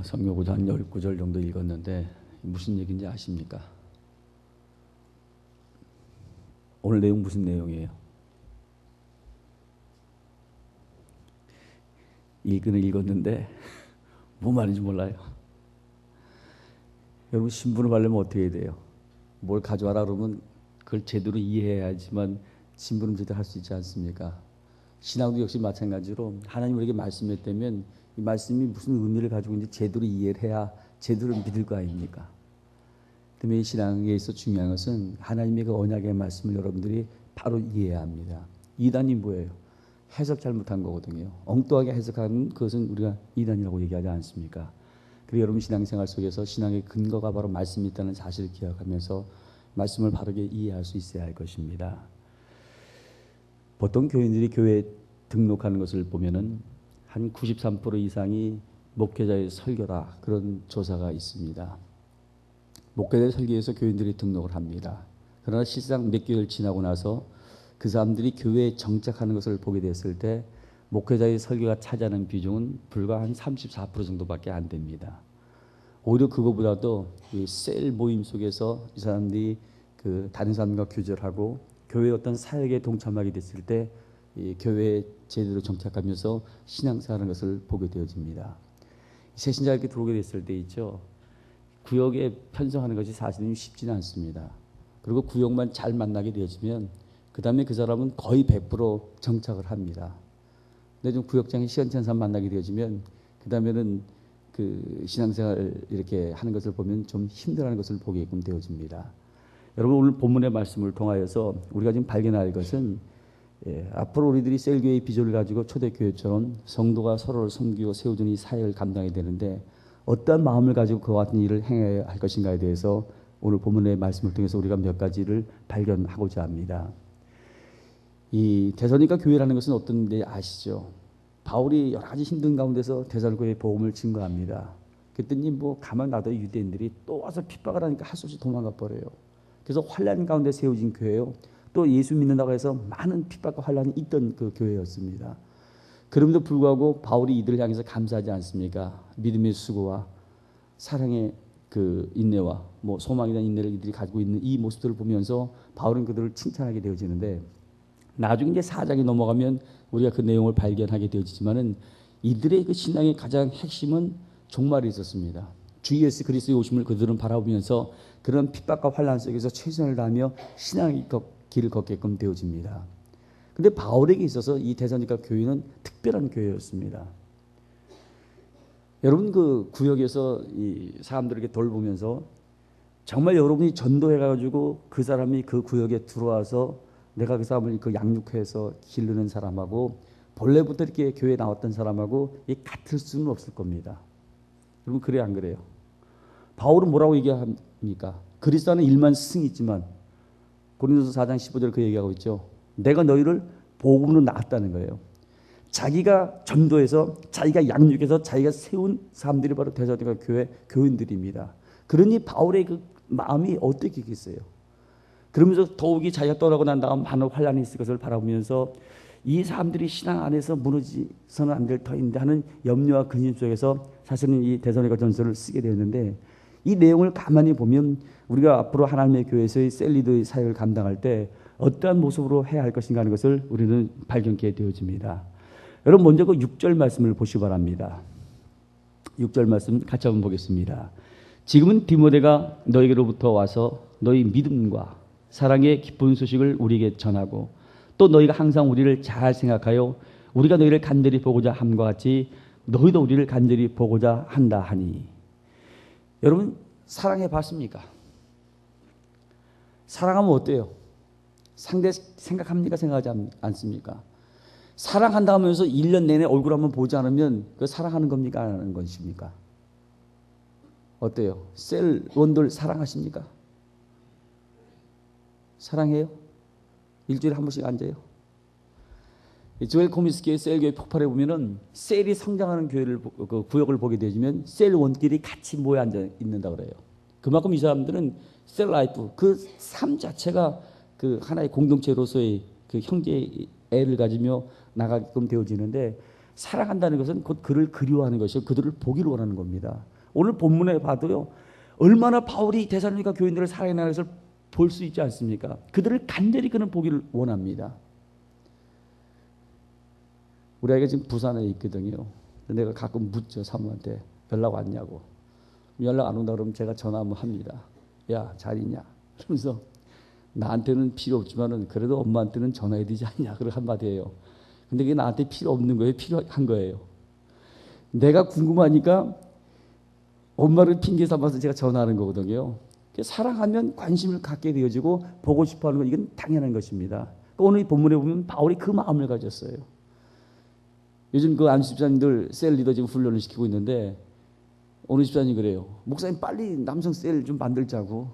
성경구절 한 10구절 정도 읽었는데 무슨 얘기인지 아십니까? 오늘 내용 무슨 내용이에요? 읽었는데 뭐 말인지 몰라요. 여러분 신분을 받으려면 어떻게 해야 돼요? 뭘 가져와라 그러면 그걸 제대로 이해해야지만 신분을 제대로 할 수 있지 않습니까? 신앙도 역시 마찬가지로 하나님 우리에게 말씀했다면 이 말씀이 무슨 의미를 가지고 있는지 제대로 이해를 해야 제대로 믿을 거 아닙니까? 때문에 이 신앙에 있어 중요한 것은 하나님의 그 언약의 말씀을 여러분들이 바로 이해해야 합니다. 이단이 뭐예요? 해석 잘못한 거거든요. 엉뚱하게 해석하는 그것은 우리가 이단이라고 얘기하지 않습니까? 그리고 여러분 신앙생활 속에서 신앙의 근거가 바로 말씀이 있다는 사실을 기억하면서 말씀을 바르게 이해할 수 있어야 할 것입니다. 보통 교인들이 교회에 등록하는 것을 보면은 한 93% 이상이 목회자의 설교다 그런 조사가 있습니다. 목회자의 설교에서 교인들이 등록을 합니다. 그러나 실상 몇 개월 지나고 나서 그 사람들이 교회에 정착하는 것을 보게 됐을 때 목회자의 설교가 차지하는 비중은 불과 한 34% 정도밖에 안 됩니다. 오히려 그거보다도 이 셀 모임 속에서 이 사람들이 그 다른 사람과 교절하고 교회 어떤 사역에 동참하게 됐을 때 이 교회에 제대로 정착하면서 신앙생활하는 것을 보게 되어집니다. 새신자 이렇게 들어오게 됐을 때 있죠. 구역에 편성하는 것이 사실은 쉽지는 않습니다. 그리고 구역만 잘 만나게 되어지면 그 다음에 그 사람은 거의 100% 정착을 합니다. 근데 좀 구역장에 시원찮은 사람 만나게 되어지면 그 다음에는 그 신앙생활 이렇게 하는 것을 보면 좀 힘들어하는 것을 보게끔 되어집니다. 여러분 오늘 본문의 말씀을 통하여서 우리가 지금 발견할 것은 앞으로 우리들이 셀교회의 비전을 가지고 초대교회처럼 성도가 서로를 섬기고 세워주는 이 사역을 감당해야 되는데 어떠한 마음을 가지고 그와 같은 일을 행해야 할 것인가에 대해서 오늘 본문의 말씀을 통해서 우리가 몇 가지를 발견하고자 합니다. 이 데살로니가 교회라는 것은 어떤 데 아시죠? 바울이 여러 가지 힘든 가운데서 데살로니가에 복음을 증거합니다. 그랬더니 뭐 가만 놔둬 유대인들이 또 와서 핍박을 하니까 할 수 없이 도망가 버려요. 그래서 환란 가운데 세워진 교회요. 또 예수 믿는다고 해서 많은 핍박과 환란이 있던 그 교회였습니다. 그럼에도 불구하고 바울이 이들을 향해서 감사하지 않습니까? 믿음의 수고와 사랑의 그 인내와 뭐 소망이라는 인내를 이들이 가지고 있는 이 모습들을 보면서 바울은 그들을 칭찬하게 되어지는데 나중에 이제 4장에 넘어가면 우리가 그 내용을 발견하게 되어지지만은 이들의 그 신앙의 가장 핵심은 종말이 있었습니다. 주 예수 그리스도의 오심을 그들은 바라보면서 그런 핍박과 환난 속에서 최선을 다하며 신앙의 길을 걷게끔 되어집니다. 근데 바울에게 있어서 이 데살로니가 교회는 특별한 교회였습니다. 여러분 그 구역에서 이 사람들에게 돌보면서 정말 여러분이 전도해가지고 그 사람이 그 구역에 들어와서 내가 그 사람을 그 양육해서 기르는 사람하고 본래부터 이렇게 교회에 나왔던 사람하고 같을 수는 없을 겁니다. 여러분 그래요 안 그래요? 바울은 뭐라고 얘기합니까? 그리스도 안에 일만 스승이 있지만 고린도서 4장 15절 그 얘기하고 있죠. 내가 너희를 복음으로 낳았다는 거예요. 자기가 전도해서 자기가 양육해서 자기가 세운 사람들이 바로 데살로니가 교회 교인들입니다. 그러니 바울의 그 마음이 어떻게 있겠어요? 그러면서 더욱이 자기가 떠나고 난 다음 많은 환란이 있을 것을 바라보면서 이 사람들이 신앙 안에서 무너지서는 안 될 터인데 하는 염려와 근심 속에서 사실은 이 데살로니가 전서를 쓰게 되었는데 이 내용을 가만히 보면 우리가 앞으로 하나님의 교회에서의 셀리더의 사역을 감당할 때 어떠한 모습으로 해야 할 것인가 하는 것을 우리는 발견케 되어집니다. 여러분 먼저 그 6절 말씀을 보시기 바랍니다. 6절 말씀 같이 한번 보겠습니다. 지금은 디모데가 너희에게로부터 와서 너희 믿음과 사랑의 기쁜 소식을 우리에게 전하고 또 너희가 항상 우리를 잘 생각하여 우리가 너희를 간절히 보고자 함과 같이 너희도 우리를 간절히 보고자 한다 하니. 여러분 사랑해 봤습니까? 사랑하면 어때요? 상대 생각합니까? 생각하지 않습니까? 사랑한다 하면서 1년 내내 얼굴 한번 보지 않으면 그 사랑하는 겁니까? 안 하는 것입니까? 어때요? 셀원들 사랑하십니까? 사랑해요? 일주일에 한 번씩 앉아요? 조엘 코미스키의 셀교회 폭발해 보면은 셀이 성장하는 교회를 그 구역을 보게 되면 셀원끼리 같이 모여 앉아 있는다 그래요. 그만큼 이 사람들은 셀 라이프 그 삶 자체가 그 하나의 공동체로서의 그 형제의 애를 가지며 나가게끔 되어지는데 사랑한다는 것은 곧 그를 그리워하는 것이고 그들을 보기를 원하는 겁니다. 오늘 본문에 봐도요. 얼마나 바울이 데살로니가 교인들을 사랑하는 것을 볼 수 있지 않습니까? 그들을 간절히 그는 보기를 원합니다. 우리 아이가 지금 부산에 있거든요. 내가 가끔 묻죠. 사모한테 연락 왔냐고. 연락 안 온다 그러면 제가 전화 한번 합니다. 야, 잘 있냐? 그러면서 나한테는 필요 없지만은 그래도 엄마한테는 전화해야 되지 않냐? 그런 한마디 해요. 근데 그게 나한테 필요 없는 거예요? 필요한 거예요? 내가 궁금하니까 엄마를 핑계 삼아서 제가 전화하는 거거든요. 사랑하면 관심을 갖게 되어지고 보고 싶어하는 건 이건 당연한 것입니다. 오늘 본문에 보면 바울이 그 마음을 가졌어요. 요즘 그 안수 집사님들 셀 리더 지금 훈련을 시키고 있는데 어느 집사님이 그래요. 목사님 빨리 남성 셀 좀 만들자고.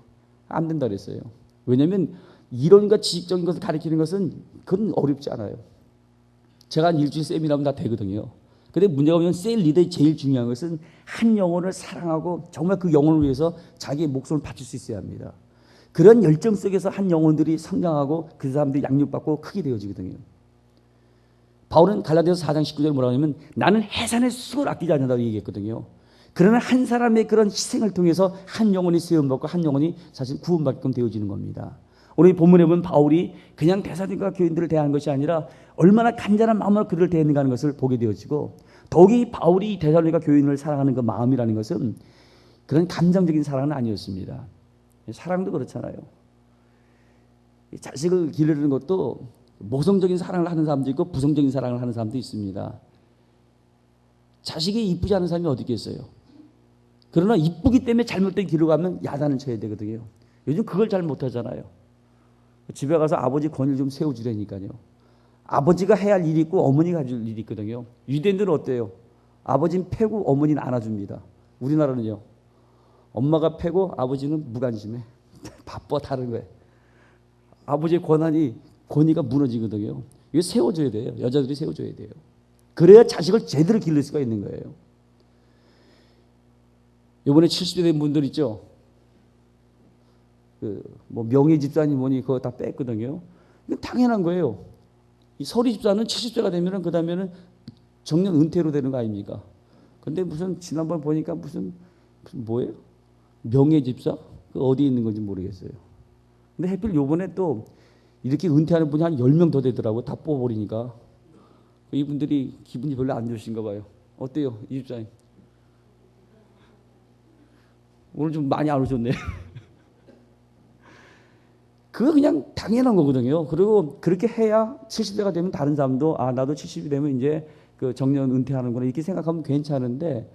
안 된다 그랬어요. 왜냐하면 이론과 지식적인 것을 가르치는 것은 그건 어렵지 않아요. 제가 한 일주일 세미나면 다 되거든요. 근데 문제가 뭐냐면 셀 리더의 제일 중요한 것은 한 영혼을 사랑하고 정말 그 영혼을 위해서 자기의 목숨을 바칠 수 있어야 합니다. 그런 열정 속에서 한 영혼들이 성장하고 그 사람들이 양육받고 크게 되어지거든요. 바울은 갈라디아서 4장 19절에 뭐라고 하냐면 나는 해산의 쑥을 아끼지 않는다고 얘기했거든요. 그러나 한 사람의 그런 희생을 통해서 한 영혼이 세움받고 한 영혼이 사실 구원받게끔 되어지는 겁니다. 오늘 이 본문에 보면 바울이 그냥 데살로니가 교인들을 대하는 것이 아니라 얼마나 간절한 마음으로 그들을 대했는가 하는 것을 보게 되어지고 더욱이 바울이 데살로니가 교인을 사랑하는 그 마음이라는 것은 그런 감정적인 사랑은 아니었습니다. 사랑도 그렇잖아요. 자식을 기르는 것도 모성적인 사랑을 하는 사람도 있고 부성적인 사랑을 하는 사람도 있습니다. 자식이 이쁘지 않은 사람이 어디 있겠어요? 그러나 이쁘기 때문에 잘못된 길로 가면 야단을 쳐야 되거든요. 요즘 그걸 잘 못하잖아요. 집에 가서 아버지 권위를 좀 세워주라니까요. 아버지가 해야 할 일이 있고 어머니가 해야 할 일이 있거든요. 유대인들은 어때요? 아버지는 패고 어머니는 안아줍니다. 우리나라는요. 엄마가 패고 아버지는 무관심해. 바빠 다른 거예요. 아버지의 권위가 무너지거든요. 이거 세워줘야 돼요. 여자들이 세워줘야 돼요. 그래야 자식을 제대로 기를 수가 있는 거예요. 이번에 70대 된 분들 있죠. 뭐 명예 집사님 뭐니 그거 다 뺐거든요. 이건 당연한 거예요. 이 서리 집사는 70세가 되면은 그다음에는 정년 은퇴로 되는 거 아닙니까? 근데 무슨 지난번 보니까 무슨 뭐예요? 명예 집사? 그 어디 있는 건지 모르겠어요. 근데 하필 요번에 또 이렇게 은퇴하는 분이 한 10명 더 되더라고요. 다 뽑아버리니까. 이분들이 기분이 별로 안 좋으신가 봐요. 어때요? 이 집사님? 오늘 좀 많이 안 오셨네. 그거 그냥 당연한 거거든요. 그리고 그렇게 해야 70대가 되면 다른 사람도 아 나도 70이 되면 이제 그 정년 은퇴하는구나 이렇게 생각하면 괜찮은데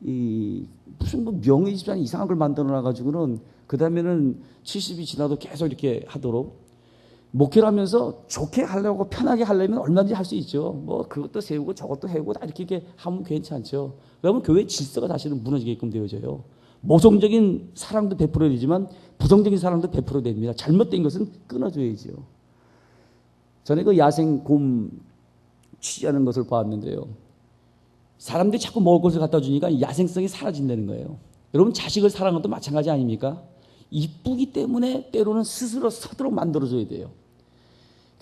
이 무슨 뭐 명예 집사님 이상한 걸 만들어 놔가지고는 그 다음에는 70이 지나도 계속 이렇게 하도록 목회를 하면서 좋게 하려고 편하게 하려면 얼마든지 할 수 있죠. 뭐 그것도 세우고 저것도 해고 다 이렇게 하면 괜찮죠. 그러면 교회 질서가 다시는 무너지게끔 되어져요. 모성적인 사랑도 베풀어야 되지만 부정적인 사랑도 베풀어야 됩니다. 잘못된 것은 끊어줘야죠. 전에 그 야생 곰 취하는 것을 봤는데요. 사람들이 자꾸 먹을 것을 갖다 주니까 야생성이 사라진다는 거예요. 여러분 자식을 사랑하는 것도 마찬가지 아닙니까? 이쁘기 때문에 때로는 스스로 서도록 만들어줘야 돼요.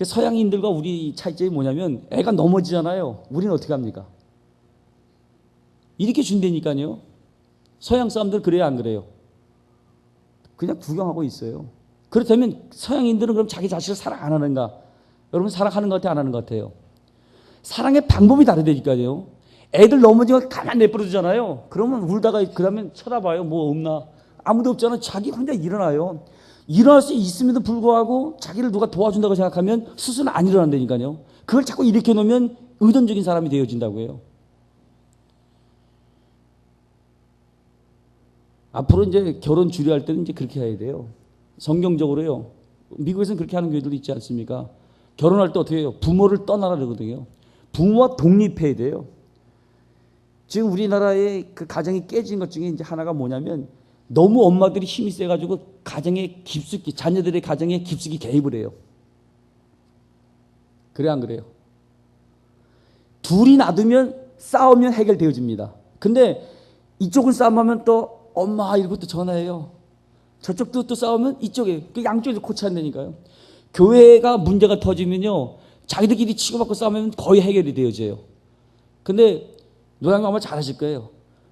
서양인들과 우리 차이점이 뭐냐면 애가 넘어지잖아요. 우리는 어떻게 합니까? 이렇게 준다니까요. 서양 사람들 그래요 안 그래요? 그냥 구경하고 있어요. 그렇다면 서양인들은 그럼 자기 자식을 사랑 안 하는가? 여러분 사랑하는 것 같아요 안 하는 것 같아요? 사랑의 방법이 다르다니까요. 애들 넘어지면 가만 내버려 두잖아요. 그러면 울다가 그 다음에 쳐다봐요. 뭐 없나? 아무도 없잖아. 자기 혼자 일어나요. 일어날 수 있음에도 불구하고 자기를 누가 도와준다고 생각하면 스스로는 안 일어난다니까요. 그걸 자꾸 일으켜 놓으면 의존적인 사람이 되어진다고 해요. 앞으로 이제 결혼 주례할 때는 이제 그렇게 해야 돼요. 성경적으로요. 미국에서는 그렇게 하는 교회들도 있지 않습니까? 결혼할 때 어떻게 해요? 부모를 떠나라 그러거든요. 부모와 독립해야 돼요. 지금 우리나라의 그 가정이 깨진 것 중에 이제 하나가 뭐냐면 너무 엄마들이 힘이 세가지고 가정에 깊숙이 자녀들의 가정에 깊숙이 개입을 해요. 그래 안 그래요? 둘이 놔두면 싸우면 해결되어집니다. 근데 이쪽은 싸움하면 또 엄마 이러고 또 전화해요. 저쪽도 또 싸우면 이쪽에 그 양쪽에서 고치한다니까요. 교회가 문제가 터지면요 자기들끼리 치고받고 싸우면 거의 해결이 되어져요. 근데 노장님 아마 잘하실 거예요.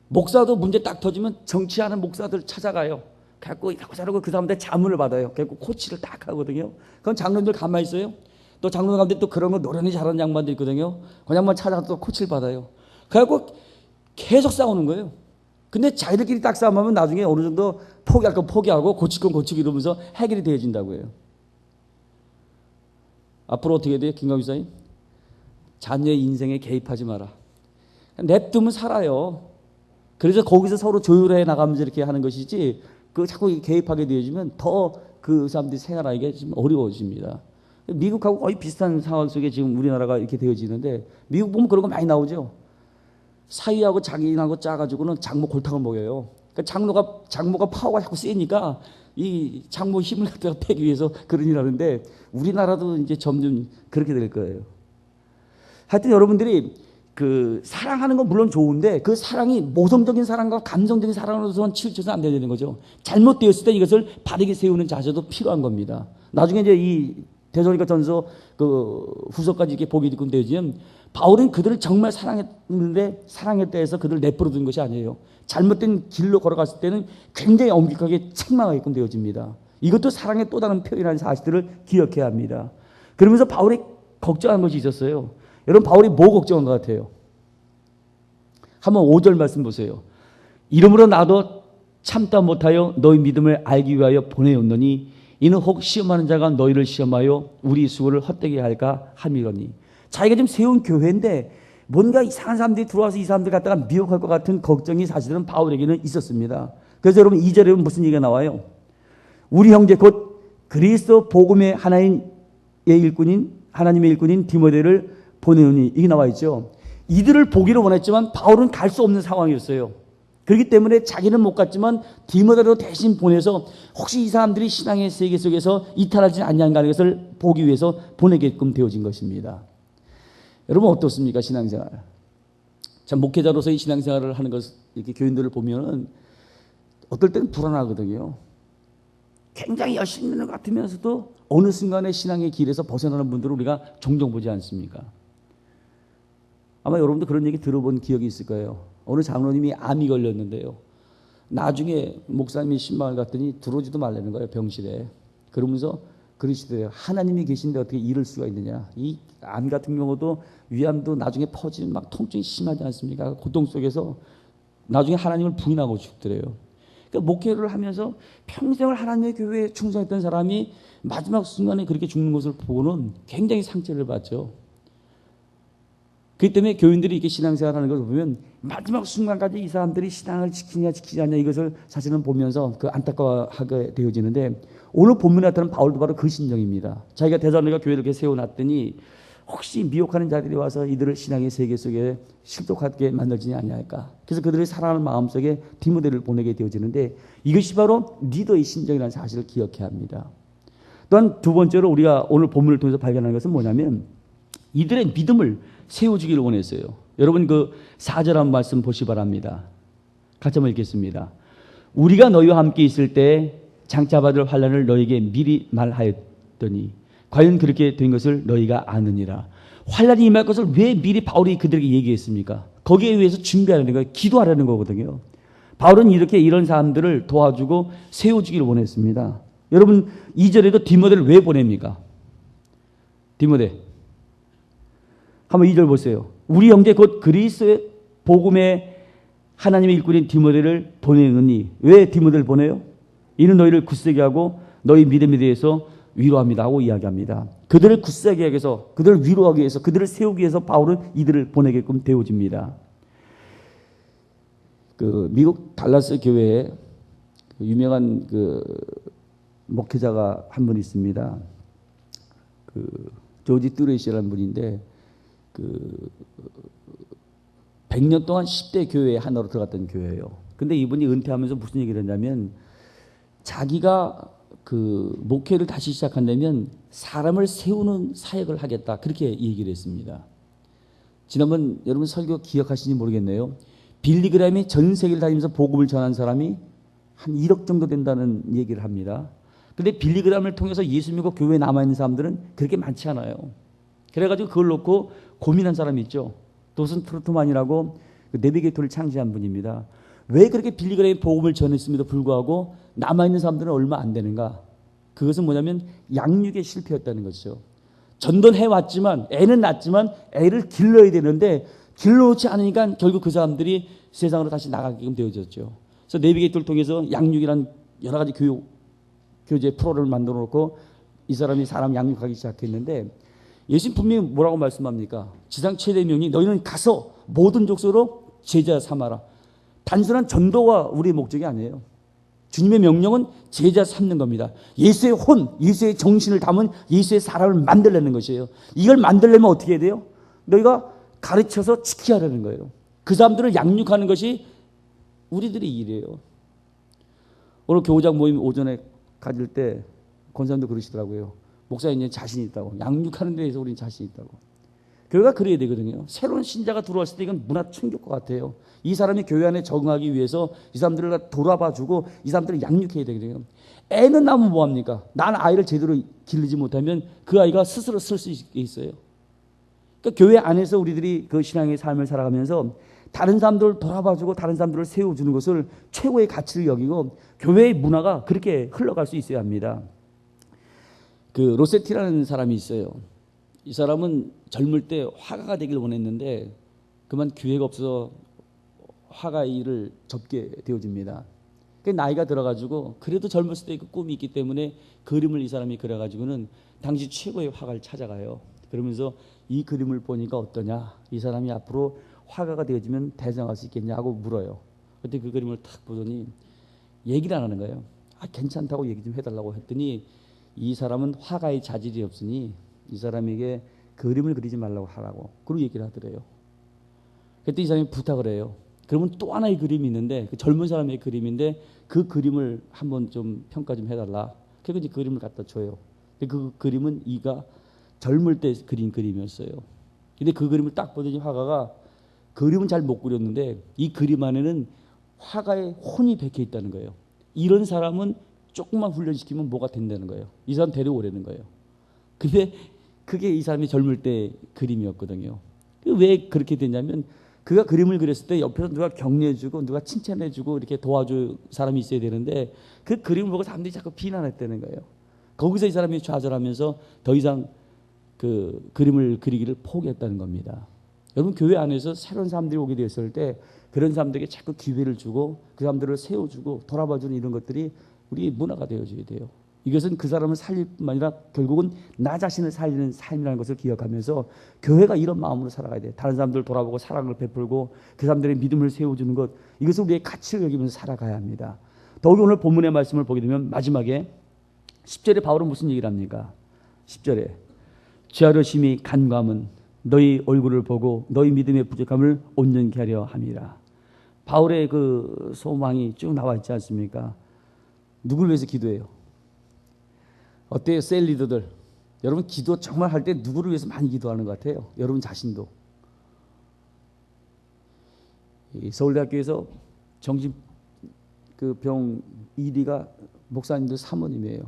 목사도 문제 딱 터지면 정치하는 목사들 찾아가요. 갖고 이러고 저러고 그 사람한테 자문을 받아요. 그리고 코치를 딱 하거든요. 그럼 장로님들 가만히 있어요. 또 장로님 가운데 또 그런 거 노련히 잘하는 양반들 있거든요. 그 양반 찾아가서 또 코치를 받아요. 그래갖고 계속 싸우는 거예요. 근데 자기들끼리 딱 싸움하면 나중에 어느 정도 포기할 건 포기하고 고칠 건 고치고 이러면서 해결이 되어진다고 해요. 앞으로 어떻게 돼요? 김광규 사님? 자녀의 인생에 개입하지 마라. 냅두면 살아요. 그래서 거기서 서로 조율해 나가면서 이렇게 하는 것이지, 그 자꾸 개입하게 되어지면 더 그 사람들이 생활하기가 좀 어려워집니다. 미국하고 거의 비슷한 상황 속에 지금 우리나라가 이렇게 되어지는데, 미국 보면 그런 거 많이 나오죠. 사위하고 장인하고 짜가지고는 장모 골탕을 먹여요. 그러니까 장모가 파워가 자꾸 세니까 이 장모 힘을 갖다가 빼기 위해서 그런 일을 하는데, 우리나라도 이제 점점 그렇게 될 거예요. 하여튼 여러분들이 그 사랑하는 건 물론 좋은데, 그 사랑이 모성적인 사랑과 감성적인 사랑으로서만 치우쳐서 안 되는 거죠. 잘못되었을 때 이것을 바르게 세우는 자세도 필요한 겁니다. 나중에 이제 이 데살로니가 전서 그 후서까지 이렇게 보게 되어지면, 바울은 그들을 정말 사랑했는데 사랑했다 해서 그들을 내버려 둔 것이 아니에요. 잘못된 길로 걸어갔을 때는 굉장히 엄격하게 책망하게끔 되어집니다. 이것도 사랑의 또 다른 표현이라는 사실들을 기억해야 합니다. 그러면서 바울이 걱정한 것이 있었어요. 여러분, 바울이 뭐 걱정한 것 같아요? 한번 5절 말씀 보세요. 이러므로 나도 참다 못하여 너희 믿음을 알기 위하여 보내었노니 이는 혹 시험하는 자가 너희를 시험하여 우리 수고를 헛되게 할까 함이로니. 자기가 지금 세운 교회인데 뭔가 이상한 사람들이 들어와서 이 사람들 갖다가 미혹할 것 같은 걱정이 사실은 바울에게는 있었습니다. 그래서 여러분 2절에 무슨 얘기가 나와요? 우리 형제 곧 그리스도 복음의 하나님의 일꾼인 디모데를 보내오니, 이게 나와 있죠. 이들을 보기를 원했지만 바울은 갈 수 없는 상황이었어요. 그렇기 때문에 자기는 못 갔지만 디모데로 대신 보내서 혹시 이 사람들이 신앙의 세계 속에서 이탈하지 않냐는 것을 보기 위해서 보내게끔 되어진 것입니다. 여러분 어떻습니까? 신앙생활. 참 목회자로서의 신앙생활을 하는 것, 이렇게 교인들을 보면은 어떨 때는 불안하거든요. 굉장히 열심히 하는 것 같으면서도 어느 순간에 신앙의 길에서 벗어나는 분들을 우리가 종종 보지 않습니까? 아마 여러분도 그런 얘기 들어본 기억이 있을 거예요. 어느 장로님이 암이 걸렸는데요. 나중에 목사님이 신방을 갔더니 들어오지도 말라는 거예요, 병실에. 그러면서 그러시더래요. 하나님이 계신데 어떻게 이럴 수가 있느냐. 이 암 같은 경우도 위암도 나중에 퍼지면 막 통증이 심하지 않습니까? 고통 속에서 나중에 하나님을 부인하고 죽더래요. 그러니까 목회를 하면서 평생을 하나님의 교회에 충성했던 사람이 마지막 순간에 그렇게 죽는 것을 보고는 굉장히 상처를 받죠. 그렇기 때문에 교인들이 이렇게 신앙생활하는 것을 보면 마지막 순간까지 이 사람들이 신앙을 지키냐 지키지 않냐 이것을 사실은 보면서 그 안타까워하게 되어지는데, 오늘 본문에 나타난 바울도 바로 그 심정입니다. 자기가 데살로니가 교회를 이렇게 세워놨더니 혹시 미혹하는 자들이 와서 이들을 신앙의 세계 속에 실족하게 만들지는 아니할까. 그래서 그들의 사랑하는 마음속에 디모데를 보내게 되어지는데, 이것이 바로 리더의 심정이라는 사실을 기억해야 합니다. 또한 두 번째로 우리가 오늘 본문을 통해서 발견하는 것은 뭐냐면, 이들의 믿음을 세워주기를 원했어요. 여러분 그 4절 한 말씀 보시 바랍니다. 같이 한번 읽겠습니다. 우리가 너희와 함께 있을 때 장차 받을 환난을 너희에게 미리 말하였더니 과연 그렇게 된 것을 너희가 아느니라. 환난이 임할 것을 왜 미리 바울이 그들에게 얘기했습니까? 거기에 의해서 준비하려는 거예요. 기도하려는 거거든요. 바울은 이렇게 이런 사람들을 도와주고 세워주기를 원했습니다. 여러분 2절에도 디모데를 왜 보냅니까? 디모데 한번 2절 보세요. 우리 형제 곧 그리스도의 복음의 하나님의 일꾼인 디모데를 보내느니. 왜 디모데를 보내요? 이는 너희를 굳세게 하고 너희 믿음에 대해서 위로합니다 하고 이야기합니다. 그들을 굳세게 하기 위해서, 그들을 위로하기 위해서, 그들을 세우기 위해서 바울은 이들을 보내게끔 되어집니다. 그 미국 달라스 교회에 유명한 그 목회자가 한 분 있습니다. 그 조지 뚜레시라는 분인데, 그 100년 동안 10대 교회 하나로 들어갔던 교회예요. 근데 이분이 은퇴하면서 무슨 얘기를 했냐면, 자기가 그 목회를 다시 시작한다면 사람을 세우는 사역을 하겠다, 그렇게 얘기를 했습니다. 지난번 여러분 설교 기억하시는지 모르겠네요. 빌리그램이 전 세계를 다니면서 복음을 전한 사람이 한 1억 정도 된다는 얘기를 합니다. 근데 빌리그램을 통해서 예수 믿고 교회에 남아있는 사람들은 그렇게 많지 않아요. 그래가지고 그걸 놓고 고민한 사람이 있죠. 도슨 트로트만이라고 그 내비게이터를 창시한 분입니다. 왜 그렇게 빌리그레이 복음을 전했음에도 불구하고 남아있는 사람들은 얼마 안 되는가? 그것은 뭐냐면 양육의 실패였다는 것이죠. 전도는 해왔지만 애는 낳지만 애를 길러야 되는데 길러놓지 않으니까 결국 그 사람들이 세상으로 다시 나가게끔 되어졌죠. 그래서 내비게이터를 통해서 양육이란 여러 가지 교재 프로그램을 만들어 놓고 이 사람이 사람 양육하기 시작했는데 예수님 분명히 뭐라고 말씀합니까? 지상 최대 명이 너희는 가서 모든 족속으로 제자 삼아라. 단순한 전도가 우리의 목적이 아니에요. 주님의 명령은 제자 삼는 겁니다. 예수의 혼, 예수의 정신을 담은 예수의 사람을 만들려는 것이에요. 이걸 만들려면 어떻게 해야 돼요? 너희가 가르쳐서 지키게 하려는 거예요. 그 사람들을 양육하는 것이 우리들의 일이에요. 오늘 교우장 모임 오전에 가질 때 권사님도 그러시더라고요. 목사님 자신 있다고. 양육하는 데에서 우리는 자신 있다고. 교회가 그래야 되거든요. 새로운 신자가 들어왔을 때 이건 문화 충격과 같아요. 이 사람이 교회 안에 적응하기 위해서 이 사람들을 돌아봐주고 이 사람들을 양육해야 되거든요. 애는 낳으면 뭐합니까? 난 아이를 제대로 기르지 못하면 그 아이가 스스로 쓸 수 있어요. 그러니까 교회 안에서 우리들이 그 신앙의 삶을 살아가면서 다른 사람들을 돌아봐주고 다른 사람들을 세워주는 것을 최고의 가치를 여기고 교회의 문화가 그렇게 흘러갈 수 있어야 합니다. 그 로세티라는 사람이 있어요. 이 사람은 젊을 때 화가가 되길 원했는데 그만 기회가 없어서 화가 일을 접게 되어집니다. 그 나이가 들어가지고 그래도 젊었을 때 그 꿈이 있기 때문에 그림을 이 사람이 그려가지고는 당시 최고의 화가를 찾아가요. 그러면서 이 그림을 보니까 어떠냐? 이 사람이 앞으로 화가가 되어지면 대성할 수 있겠냐고 물어요. 그때 그 그림을 탁 보더니 얘기를 안 하는 거예요. 괜찮다고 얘기 좀 해달라고 했더니 이 사람은 화가의 자질이 없으니 이 사람에게 그림을 그리지 말라고 하라고 그런 얘기를 하더래요. 그때 이 사람이 부탁을 해요. 그러면 또 하나의 그림이 있는데 그 젊은 사람의 그림인데 그 그림을 한번 좀 평가 좀 해달라. 그래서 이제 그림을 갖다 줘요. 근데 그 그림은 이가 젊을 때 그린 그림이었어요. 근데 그 그림을 딱 보더니 화가가 그림은 잘 못 그렸는데 이 그림 안에는 화가의 혼이 박혀 있다는 거예요. 이런 사람은 조금만 훈련시키면 뭐가 된다는 거예요. 이 사람 데려오라는 거예요. 근데 그게 이 사람이 젊을 때 그림이었거든요. 왜 그렇게 됐냐면 그가 그림을 그렸을 때 옆에서 누가 격려해주고 누가 칭찬해주고 이렇게 도와줄 사람이 있어야 되는데 그 그림을 보고 사람들이 자꾸 비난했다는 거예요. 거기서 이 사람이 좌절하면서 더 이상 그 그림을 그리기를 포기했다는 겁니다. 여러분 교회 안에서 새로운 사람들이 오게 되었을 때 그런 사람들에게 자꾸 기회를 주고 그 사람들을 세워주고 돌아봐주는 이런 것들이 우리의 문화가 되어줘야 돼요. 이것은 그 사람을 살릴 뿐만 아니라 결국은 나 자신을 살리는 삶이라는 것을 기억하면서 교회가 이런 마음으로 살아가야 돼요. 다른 사람들 돌아보고 사랑을 베풀고 그 사람들의 믿음을 세워주는 것, 이것을 우리의 가치를 여기면서 살아가야 합니다. 더욱이 오늘 본문의 말씀을 보게 되면 마지막에 10절에 바울은 무슨 얘기를 합니까? 10절에 죄하려 심히 간구함은 너희 얼굴을 보고 너희 믿음의 부족함을 온전케 하려 함이라. 바울의 그 소망이 쭉 나와 있지 않습니까? 누구를 위해서 기도해요? 어때요? 셀 리더들. 여러분 기도 정말 할 때 누구를 위해서 많이 기도하는 것 같아요? 여러분 자신도. 서울대학교에서 정신 그 병 1위가 목사님들 사모님이에요.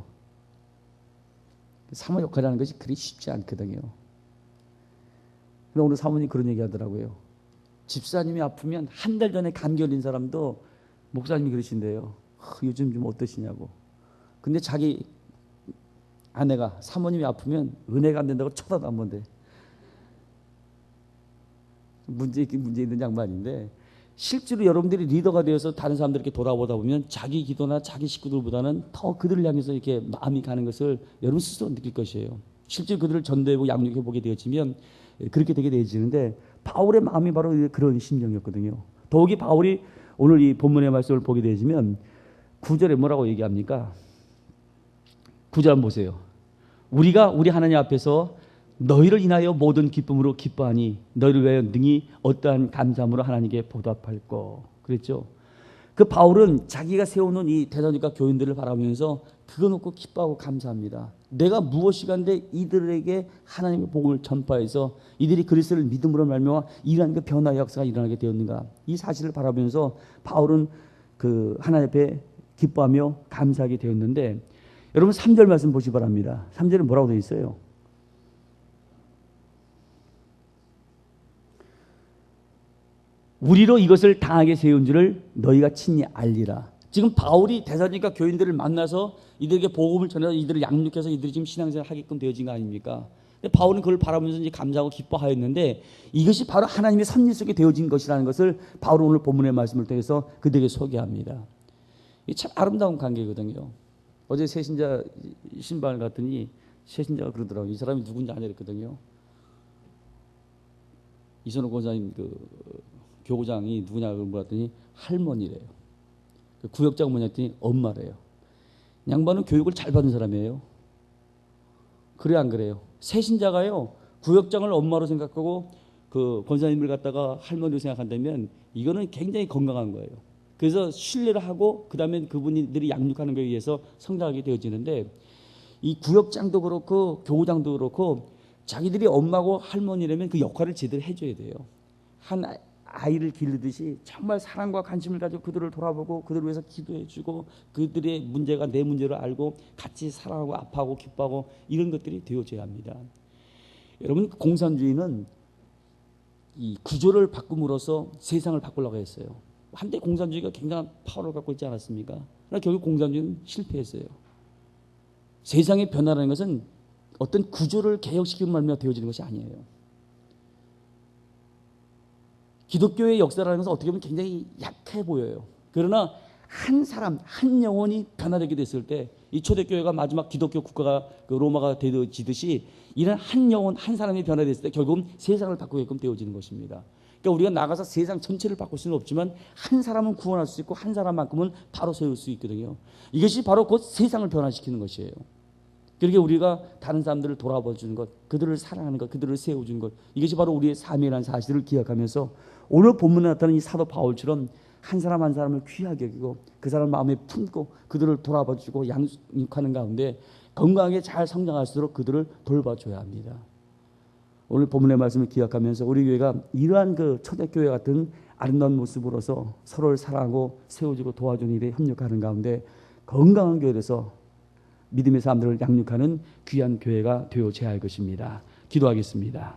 사모 역할이라는 것이 그리 쉽지 않거든요. 근데 오늘 사모님 그런 얘기 하더라고요. 집사님이 아프면 한 달 전에 감기 걸린 사람도 목사님이 그러신대요. 요즘 좀 어떠시냐고. 근데 자기 아내가 사모님이 아프면 은혜가 안 된다고 쳐다도 안 본대. 문제 있는 양반인데 실제로 여러분들이 리더가 되어서 다른 사람들에게 돌아보다 보면 자기 기도나 자기 식구들보다는 더 그들을 향해서 이렇게 마음이 가는 것을 여러분 스스로 느낄 것이에요. 실제로 그들을 전도해보고 양육해보게 되어지면 그렇게 되게 되어지는데 바울의 마음이 바로 그런 심정이었거든요. 더욱이 바울이 오늘 이 본문의 말씀을 보게 되어지면 9절에 뭐라고 얘기합니까? 9절 한번 보세요. 우리가 우리 하나님 앞에서 너희를 인하여 모든 기쁨으로 기뻐하니 너희를 위하여 능히 어떠한 감사함으로 하나님께 보답할꼬. 그랬죠. 그 바울은 자기가 세우는 이 대사님과 교인들을 바라보면서 그거 놓고 기뻐하고 감사합니다. 내가 무엇이간데 이들에게 하나님의 복음을 전파해서 이들이 그리스도를 믿음으로 말미암아 이러한 그 변화의 역사가 일어나게 되었는가. 이 사실을 바라보면서 바울은 그 하나님 앞에 기뻐하며 감사하게 되었는데 여러분 3절 말씀 보시기 바랍니다. 3절에 뭐라고 되어 있어요? 우리로 이것을 당하게 세운 줄을 너희가 친히 알리라. 지금 바울이 대사로니가 교인들을 만나서 이들에게 복음을 전해서 이들을 양육해서 이들이 지금 신앙생활을 하게끔 되어진 거 아닙니까? 근데 바울은 그걸 바라보면서 이제 감사하고 기뻐하였는데 이것이 바로 하나님의 섭리 속에 되어진 것이라는 것을 바울은 오늘 본문의 말씀을 통해서 그들에게 소개합니다. 이게 참 아름다운 관계거든요. 어제 새신자 신방을 갔더니 새신자가 그러더라고요. 이 사람이 누군지 아냐 그랬거든요. 이선호 권사님 그 교구장이 누구냐고 물었더니 할머니래요. 그 구역장 뭐냐 했더니 엄마래요. 양반은 교육을 잘 받은 사람이에요. 그래 안 그래요? 새신자가요 구역장을 엄마로 생각하고 그 권사님을 갖다가 할머니로 생각한다면 이거는 굉장히 건강한 거예요. 그래서 신뢰를 하고 그 다음에 그분들이 양육하는 것에 의해서 성장하게 되어지는데 이 구역장도 그렇고 교구장도 그렇고 자기들이 엄마고 할머니라면 그 역할을 제대로 해줘야 돼요. 한 아이를 기르듯이 정말 사랑과 관심을 가지고 그들을 돌아보고 그들을 위해서 기도해주고 그들의 문제가 내 문제를 알고 같이 사랑하고 아파하고 기뻐하고 이런 것들이 되어져야 합니다. 여러분 공산주의는 이 구조를 바꿈으로써 세상을 바꾸려고 했어요. 한때 공산주의가 굉장한 파워를 갖고 있지 않았습니까? 그러나 결국 공산주의는 실패했어요. 세상의 변화라는 것은 어떤 구조를 개혁시키는 말미암아 되어지는 것이 아니에요. 기독교의 역사라는 것은 어떻게 보면 굉장히 약해 보여요. 그러나 한 사람, 한 영혼이 변화되게 됐을 때 이 초대교회가 마지막 기독교 국가가 그 로마가 되어지듯이 이런 한 영혼, 한 사람이 변화됐을 때 결국은 세상을 바꾸게끔 되어지는 것입니다. 그러니까 우리가 나가서 세상 전체를 바꿀 수는 없지만 한 사람은 구원할 수 있고 한 사람만큼은 바로 세울 수 있거든요. 이것이 바로 곧 세상을 변화시키는 것이에요. 그렇게 우리가 다른 사람들을 돌아봐 주는 것, 그들을 사랑하는 것, 그들을 세워주는 것, 이것이 바로 우리의 삶이라는 사실을 기억하면서 오늘 본문에 나타나는 이 사도 바울처럼 한 사람 한 사람을 귀하게 여기고 그 사람 마음에 품고 그들을 돌아봐 주고 양육하는 가운데 건강하게 잘 성장할 수 있도록 그들을 돌봐줘야 합니다. 오늘 본문의 말씀을 기억하면서 우리 교회가 이러한 그 초대교회 같은 아름다운 모습으로서 서로를 사랑하고 세워주고 도와주는 일에 협력하는 가운데 건강한 교회에서 믿음의 사람들을 양육하는 귀한 교회가 되어져야 할 것입니다. 기도하겠습니다.